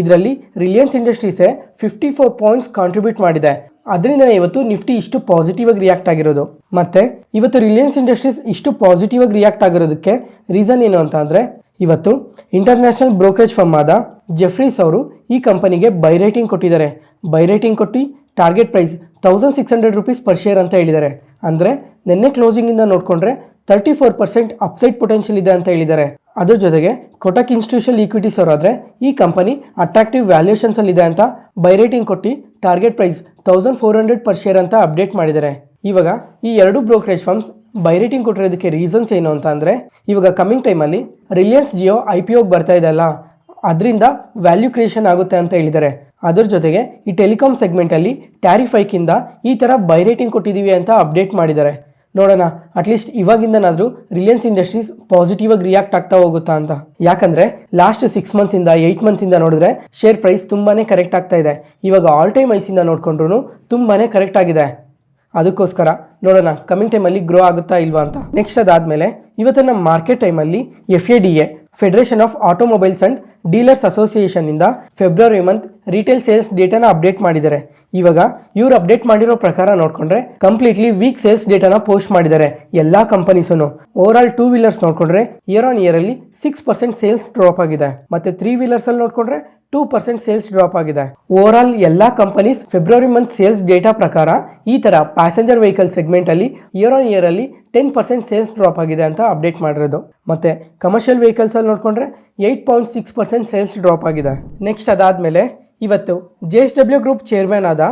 A: ಇದರಲ್ಲಿ ರಿಲಯನ್ಸ್ ಇಂಡಸ್ಟ್ರೀಸೇ 54 ಪಾಯಿಂಟ್ಸ್ ಕಾಂಟ್ರಿಬ್ಯೂಟ್ ಮಾಡಿದೆ. ಅದರಿಂದನೇ ಇವತ್ತು ನಿಫ್ಟಿ ಇಷ್ಟು ಪಾಸಿಟಿವ್ ಆಗಿ ರಿಯಾಕ್ಟ್ ಆಗಿರೋದು. ಮತ್ತು ಇವತ್ತು ರಿಲಯನ್ಸ್ ಇಂಡಸ್ಟ್ರೀಸ್ ಇಷ್ಟು ಪಾಸಿಟಿವ್ ಆಗಿ ರಿಯಾಕ್ಟ್ ಆಗಿರೋದಕ್ಕೆ ರೀಸನ್ ಏನು ಅಂತ ಅಂದರೆ, ಇವತ್ತು ಇಂಟರ್ನ್ಯಾಷನಲ್ ಬ್ರೋಕರೇಜ್ ಫರ್ಮ್ ಆದ ಜೆಫ್ರೀಸ್ ಅವರು ಈ ಕಂಪನಿಗೆ ಬೈ ರೇಟಿಂಗ್ ಕೊಟ್ಟಿದ್ದಾರೆ. ಬೈ ರೇಟಿಂಗ್ ಕೊಟ್ಟು target price 1,600 rupees per share ಅಂತ ಹೇಳಿದ್ದಾರೆ. ಅಂದರೆ ನಿನ್ನೆ ಕ್ಲೋಸಿಂಗಿಂದ ನೋಡಿಕೊಂಡ್ರೆ 34% ಅಪ್ಸೈಡ್ ಪೊಟೆನ್ಷಿಯಲ್ ಇದೆ ಅಂತ ಹೇಳಿದ್ದಾರೆ. ಅದ್ರ ಜೊತೆಗೆ ಕೊಟಕ್ ಇನ್ಸ್ಟಿಟ್ಯೂಷನಲ್ ಈಕ್ವಿಟೀಸ್ ಅವರಾದರೆ ಈ ಕಂಪನಿ ಅಟ್ರಾಕ್ಟಿವ್ ವ್ಯಾಲ್ಯೂಯೇಷನ್ಸಲ್ಲಿ ಇದೆ ಅಂತ ಬೈ ರೇಟಿಂಗ್ ಕೊಟ್ಟು ಟಾರ್ಗೆಟ್ ಪ್ರೈಸ್ 1,400 ಪರ್ ಶೇರ್ ಅಂತ ಅಪ್ಡೇಟ್ ಮಾಡಿದ್ದಾರೆ. ಇವಾಗ ಈ ಎರಡು ಬ್ರೋಕರೇಜ್ ಫರ್ಮ್ಸ್ ಬೈ ರೇಟಿಂಗ್ ಕೊಟ್ಟಿರೋದಕ್ಕೆ ರೀಸನ್ಸ್ ಏನು ಅಂತ ಅಂದರೆ, ಇವಾಗ ಕಮಿಂಗ್ ಟೈಮಲ್ಲಿ ರಿಲಯನ್ಸ್ ಜಿಯೋ IPOಗೆ ಬರ್ತಾ ಇದೆ ಅಲ್ಲ, ಅದರಿಂದ ವ್ಯಾಲ್ಯೂ ಕ್ರಿಯೇಷನ್ ಆಗುತ್ತೆ ಅಂತ ಹೇಳಿದ್ದಾರೆ. ಅದರ ಜೊತೆಗೆ ಈ ಟೆಲಿಕಾಂ ಸೆಗ್ಮೆಂಟಲ್ಲಿ ಟ್ಯಾರಿಫ್ ಹೈಕಿಂದ ಈ ಥರ ಬೈ ರೇಟಿಂಗ್ ಕೊಟ್ಟಿದ್ದೀವಿ ಅಂತ ಅಪ್ಡೇಟ್ ಮಾಡಿದ್ದಾರೆ. ನೋಡೋಣ, ಅಟ್ಲೀಸ್ಟ್ ಇವಾಗಿಂದನಾದರೂ ರಿಲಯನ್ಸ್ ಇಂಡಸ್ಟ್ರೀಸ್ ಪಾಸಿಟಿವ್ ಆಗಿ ರಿಯಾಕ್ಟ್ ಆಗ್ತಾ ಹೋಗುತ್ತಾ ಅಂತ. ಯಾಕಂದರೆ ಲಾಸ್ಟ್ 6 ಮಂತ್ಸಿಂದ 8 ಮಂತ್ಸಿಂದ ನೋಡಿದ್ರೆ ಶೇರ್ ಪ್ರೈಸ್ ತುಂಬಾ ಕರೆಕ್ಟ್ ಆಗ್ತಾ ಇದೆ. ಇವಾಗ ಆಲ್ ಟೈಮ್ ಐಸಿಂದ ನೋಡಿಕೊಂಡ್ರು ತುಂಬಾ ಕರೆಕ್ಟ್ ಆಗಿದೆ. ಅದಕ್ಕೋಸ್ಕರ ನೋಡೋಣ ಕಮಿಂಗ್ ಟೈಮಲ್ಲಿ ಗ್ರೋ ಆಗುತ್ತಾ ಇಲ್ವಾ ಅಂತ. ನೆಕ್ಸ್ಟ್ ಅದಾದಮೇಲೆ ಇವತ್ತಿನ ಮಾರ್ಕೆಟ್ ಟೈಮಲ್ಲಿ FADA federation of automobiles and dealers ಅಸೋಸಿಯೇಷನ್ನಿಂದ ಫೆಬ್ರವರಿ ಮಂತ್ ರಿಟೇಲ್ ಸೇಲ್ಸ್ ಡೇಟಾನ ಅಪ್ಡೇಟ್ ಮಾಡಿದ್ದಾರೆ. ಇವಾಗ ಇವ್ರು ಅಪ್ಡೇಟ್ ಮಾಡಿರೋ ಪ್ರಕಾರ ನೋಡಿಕೊಂಡ್ರೆ ಕಂಪ್ಲೀಟ್ಲಿ ವೀಕ್ ಸೇಲ್ಸ್ ಡೇಟಾನ ಪೋಸ್ಟ್ ಮಾಡಿದ್ದಾರೆ ಎಲ್ಲ ಕಂಪನೀಸೂ. ಓವರಾಲ್ 2 ವೀಲರ್ಸ್ ನೋಡಿಕೊಂಡ್ರೆ ಇಯರ್ ಆನ್ ಇಯರಲ್ಲಿ 6% ಸೇಲ್ಸ್ ಡ್ರಾಪ್ ಆಗಿದೆ. ಮತ್ತು 3 ವೀಲರ್ಸಲ್ಲಿ ನೋಡಿಕೊಂಡ್ರೆ 2% ಸೇಲ್ಸ್ ಡ್ರಾಪ್ ಆಗಿದೆ. ಓವರಾಲ್ ಎಲ್ಲ companies February month sales data ಪ್ರಕಾರ ಈ ಥರ ಪ್ಯಾಸೆಂಜರ್ ವೆಹಿಕಲ್ ಸೆಗ್ಮೆಂಟಲ್ಲಿ ಇಯರ್ ಆನ್ ಇಯರಲ್ಲಿ 10% ಸೇಲ್ಸ್ ಡ್ರಾಪ್ ಆಗಿದೆ ಅಂತ ಅಪ್ಡೇಟ್ ಮಾಡಿರೋದು. ಮತ್ತು ಕಮರ್ಷಿಯಲ್ ವೆಹಿಕಲ್ಸಲ್ಲಿ ನೋಡಿಕೊಂಡ್ರೆ 8.6% ಸೇಲ್ಸ್ ಡ್ರಾಪ್ ಆಗಿದೆ. ನೆಕ್ಸ್ಟ್ ಅದಾದಮೇಲೆ ಇವತ್ತು JSW ಗ್ರೂಪ್ ಚೇರ್ಮನ್ ಆದ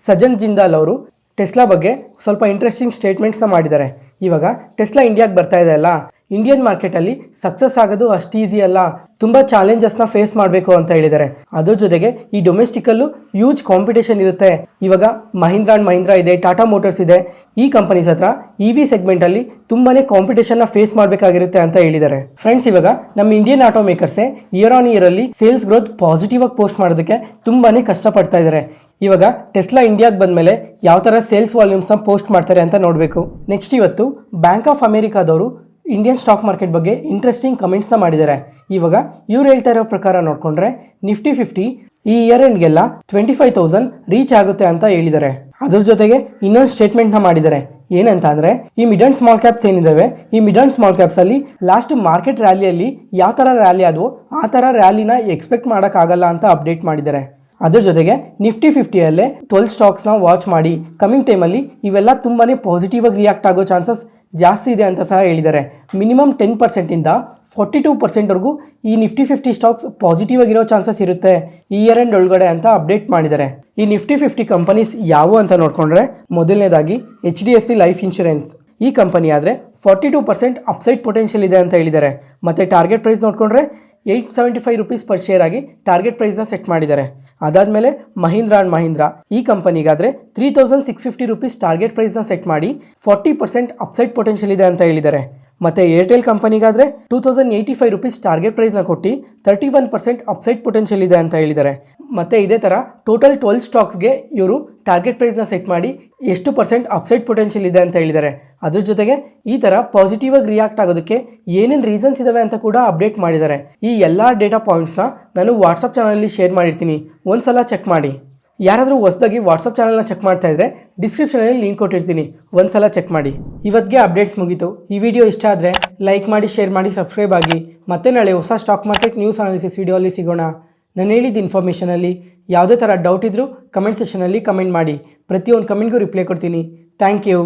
A: ಸಜನ್ ಜಿಂದಾಲ್ ಅವರು ಟೆಸ್ಲಾ ಬಗ್ಗೆ ಸ್ವಲ್ಪ ಇಂಟ್ರೆಸ್ಟಿಂಗ್ ಸ್ಟೇಟ್ಮೆಂಟ್ಸ್ನ ಮಾಡಿದ್ದಾರೆ. ಇವಾಗ ಟೆಸ್ಲಾ ಇಂಡಿಯಾಗೆ ಬರ್ತಾ ಇದೆ ಅಲ್ಲ, ಇಂಡಿಯನ್ ಮಾರ್ಕೆಟಲ್ಲಿ ಸಕ್ಸಸ್ ಆಗೋದು ಅಷ್ಟು ಈಸಿ ಅಲ್ಲ, ತುಂಬ ಚಾಲೆಂಜಸ್ನ ಫೇಸ್ ಮಾಡಬೇಕು ಅಂತ ಹೇಳಿದ್ದಾರೆ. ಅದ್ರ ಜೊತೆಗೆ ಈ ಡೊಮೆಸ್ಟಿಕಲ್ಲೂ ಹ್ಯೂಜ್ ಕಾಂಪಿಟೇಷನ್ ಇರುತ್ತೆ. ಇವಾಗ ಮಹೀಂದ್ರಾ ಆ್ಯಂಡ್ ಮಹೀಂದ್ರಾ ಇದೆ, ಟಾಟಾ ಮೋಟರ್ಸ್ ಇದೆ. ಈ ಕಂಪನೀಸ್ ಹತ್ರ EV ಸೆಗ್ಮೆಂಟಲ್ಲಿ ತುಂಬಾ ಕಾಂಪಿಟೇಷನ್ನ ಫೇಸ್ ಮಾಡಬೇಕಾಗಿರುತ್ತೆ ಅಂತ ಹೇಳಿದ್ದಾರೆ. ಫ್ರೆಂಡ್ಸ್, ಇವಾಗ ನಮ್ಮ ಇಂಡಿಯನ್ ಆಟೋ ಮೇಕರ್ಸೇ ಇಯರ್ ಆನ್ ಇಯರಲ್ಲಿ ಸೇಲ್ಸ್ ಗ್ರೋತ್ ಪಾಸಿಟಿವ್ ಆಗಿ ಪೋಸ್ಟ್ ಮಾಡೋದಕ್ಕೆ ತುಂಬಾ ಕಷ್ಟಪಡ್ತಾ ಇದ್ದಾರೆ. ಇವಾಗ ಟೆಸ್ಲಾ ಇಂಡಿಯಾಗೆ ಬಂದಮೇಲೆ ಯಾವ ಥರ ಸೇಲ್ಸ್ ವಾಲ್ಯೂಮ್ಸ್ನ ಪೋಸ್ಟ್ ಮಾಡ್ತಾರೆ ಅಂತ ನೋಡಬೇಕು. ನೆಕ್ಸ್ಟ್ ಇವತ್ತು ಬ್ಯಾಂಕ್ ಆಫ್ ಅಮೇರಿಕಾದವರು ಇಂಡಿಯನ್ ಸ್ಟಾಕ್ ಮಾರ್ಕೆಟ್ ಬಗ್ಗೆ ಇಂಟ್ರೆಸ್ಟಿಂಗ್ ಕಮೆಂಟ್ಸ್ನ ಮಾಡಿದ್ದಾರೆ. ಇವಾಗ ಇವ್ರು ಹೇಳ್ತಾ ಇರೋ ಪ್ರಕಾರ ನೋಡಿಕೊಂಡ್ರೆ ನಿಫ್ಟಿ 50 ಈ ಇಯರ್ ಎಂಡ್ಗೆಲ್ಲ 25,000 ರೀಚ್ ಆಗುತ್ತೆ ಅಂತ ಹೇಳಿದ್ದಾರೆ. ಅದ್ರ ಜೊತೆಗೆ ಇನ್ನೊಂದು ಸ್ಟೇಟ್ಮೆಂಟ್ನ ಮಾಡಿದ್ದಾರೆ. ಏನಂತ ಅಂದರೆ, ಈ ಮಿಡ್ ಆ್ಯಂಡ್ ಸ್ಮಾಲ್ ಕ್ಯಾಪ್ಸ್ ಏನಿದ್ದಾವೆ, ಈ ಮಿಡ್ ಆ್ಯಂಡ್ ಸ್ಮಾಲ್ ಕ್ಯಾಪ್ಸಲ್ಲಿ ಲಾಸ್ಟ್ ಮಾರ್ಕೆಟ್ ರ್ಯಾಲಿಯಲ್ಲಿ ಯಾವ ಥರ ರ್ಯಾಲಿ ಆದವೋ ಆ ಥರ ರ್ಯಾಲಿನ ಎಕ್ಸ್ಪೆಕ್ಟ್ ಮಾಡೋಕ್ಕಾಗಲ್ಲ ಅಂತ ಅಪ್ಡೇಟ್ ಮಾಡಿದ್ದಾರೆ. ಅದ್ರ ಜೊತೆಗೆ ನಿಫ್ಟಿ 50ಯಲ್ಲೇ 12 ಸ್ಟಾಕ್ಸ್ನ ವಾಚ್ ಮಾಡಿ, ಕಮಿಂಗ್ ಟೈಮಲ್ಲಿ ಇವೆಲ್ಲ ತುಂಬಾ ಪಾಸಿಟಿವ್ ಆಗಿ ರಿಯಾಕ್ಟ್ ಆಗೋ ಚಾನ್ಸಸ್ ಜಾಸ್ತಿ ಇದೆ ಅಂತ ಸಹ ಹೇಳಿದ್ದಾರೆ. ಮಿನಿಮಮ್ 10%ಇಂದ 42%ವರೆಗೂ ಈ ನಿಫ್ಟಿ 50 ಸ್ಟಾಕ್ಸ್ ಪಾಸಿಟಿವ್ ಆಗಿರೋ ಚಾನ್ಸಸ್ ಇರುತ್ತೆ ಈ ಇಯರ್ ಎಂಡ್ ಒಳಗಡೆ ಅಂತ ಅಪ್ಡೇಟ್ ಮಾಡಿದ್ದಾರೆ. ಈ ನಿಫ್ಟಿ 50 ಕಂಪನೀಸ್ ಯಾವುವು ಅಂತ ನೋಡಿಕೊಂಡ್ರೆ, ಮೊದಲನೇದಾಗಿ HDFC ಲೈಫ್ ಇನ್ಶೂರೆನ್ಸ್. ಈ ಕಂಪನಿ ಆದರೆ 42% ಅಪ್ಸೈಡ್ ಪೊಟೆನ್ಷಿಯಲ್ ಇದೆ ಅಂತ ಹೇಳಿದ್ದಾರೆ. ಮತ್ತು ಟಾರ್ಗೆಟ್ ಪ್ರೈಸ್ ನೋಡಿಕೊಂಡ್ರೆ 875 ರುಪೀಸ್ ಪರ್ ಶೇರ್ ಆಗಿ ಟಾರ್ಗೆಟ್ ಪ್ರೈಸ್ನ ಸೆಟ್ ಮಾಡಿದ್ದಾರೆ. ಅದಾದಮೇಲೆ ಮಹೀಂದ್ರಾ ಆ್ಯಂಡ್ ಮಹೀಂದ್ರಾ ಈ ಕಂಪನಿಗಾದರೆ 3650 ರುಪೀಸ್ ಟಾರ್ಗೆಟ್ ಪ್ರೈಸ್ನ ಸೆಟ್ ಮಾಡಿ 40% ಅಪ್ಸೈಡ್ ಪೊಟೆನ್ಷಿಯಲ್ ಇದೆ ಅಂತ ಹೇಳಿದ್ದಾರೆ. ಮತ್ತು ಏರ್ಟೆಲ್ ಕಂಪನಿಗಾದರೆ 2085 ರುಪೀಸ್ ಟಾರ್ಗೆಟ್ ಪ್ರೈಸ್ನ ಕೊಟ್ಟು 31% ಅಪ್ಸೈಡ್ ಪೊಟೆನ್ಷಿಯಲ್ ಇದೆ ಅಂತ ಹೇಳಿದ್ದಾರೆ. ಮತ್ತು ಇದೇ ಥರ ಟೋಟಲ್ 12 ಸ್ಟಾಕ್ಸ್ಗೆ ಇವರು ಟಾರ್ಗೆಟ್ ಪ್ರೈಸ್ನ ಸೆಟ್ ಮಾಡಿ ಎಷ್ಟು ಪರ್ಸೆಂಟ್ ಅಪ್ಸೈಡ್ ಪೊಟೆನ್ಷಿಯಲ್ ಇದೆ ಅಂತ ಹೇಳಿದ್ದಾರೆ. ಅದ್ರ ಜೊತೆಗೆ ಈ ಥರ ಪಾಸಿಟಿವ್ ಆಗಿ ರಿಯಾಕ್ಟ್ ಆಗೋದಕ್ಕೆ ಏನೇನು ರೀಸನ್ಸ್ ಇದ್ದಾವೆ ಅಂತ ಕೂಡ ಅಪ್ಡೇಟ್ ಮಾಡಿದ್ದಾರೆ. ಈ ಎಲ್ಲ ಡೇಟಾ ಪಾಯಿಂಟ್ಸ್ನ ನಾನು ವಾಟ್ಸಪ್ ಚಾನಲಲ್ಲಿ ಶೇರ್ ಮಾಡಿರ್ತೀನಿ, ಒಂದ್ಸಲ ಚೆಕ್ ಮಾಡಿ. ಯಾರಾದರೂ ಹೊಸದಾಗಿ ವಾಟ್ಸಪ್ ಚಾನಲ್ನ ಚೆಕ್ ಮಾಡ್ತಾ ಇದ್ದರೆ ಡಿಸ್ಕ್ರಿಪ್ಷನಲ್ಲಿ ಲಿಂಕ್ ಕೊಟ್ಟಿರ್ತೀನಿ, ಒಂದ್ಸಲ ಚೆಕ್ ಮಾಡಿ. ಇವತ್ತಿಗೆ ಅಪ್ಡೇಟ್ಸ್ ಮುಗೀತು. ಈ ವಿಡಿಯೋ ಇಷ್ಟ ಆದರೆ ಲೈಕ್ ಮಾಡಿ, ಶೇರ್ ಮಾಡಿ, ಸಬ್ಸ್ಕ್ರೈಬ್ ಆಗಿ. ಮತ್ತೆ ನಾಳೆ ಹೊಸ ಸ್ಟಾಕ್ ಮಾರ್ಕೆಟ್ ನ್ಯೂಸ್ ಅನಾಲಿಸಿಸ್ ವಿಡಿಯೋಲ್ಲಿ ಸಿಗೋಣ. ನಾನು ಹೇಳಿದ ಇನ್ಫಾರ್ಮೇಷನಲ್ಲಿ ಯಾವುದೇ ಥರ ಡೌಟ್ ಇದ್ದರೂ ಕಮೆಂಟ್ ಸೆಷನಲ್ಲಿ ಕಮೆಂಟ್ ಮಾಡಿ. ಪ್ರತಿಯೊಂದು ಕಮೆಂಟ್ಗೂ ರಿಪ್ಲೈ ಕೊಡ್ತೀನಿ. Thank you.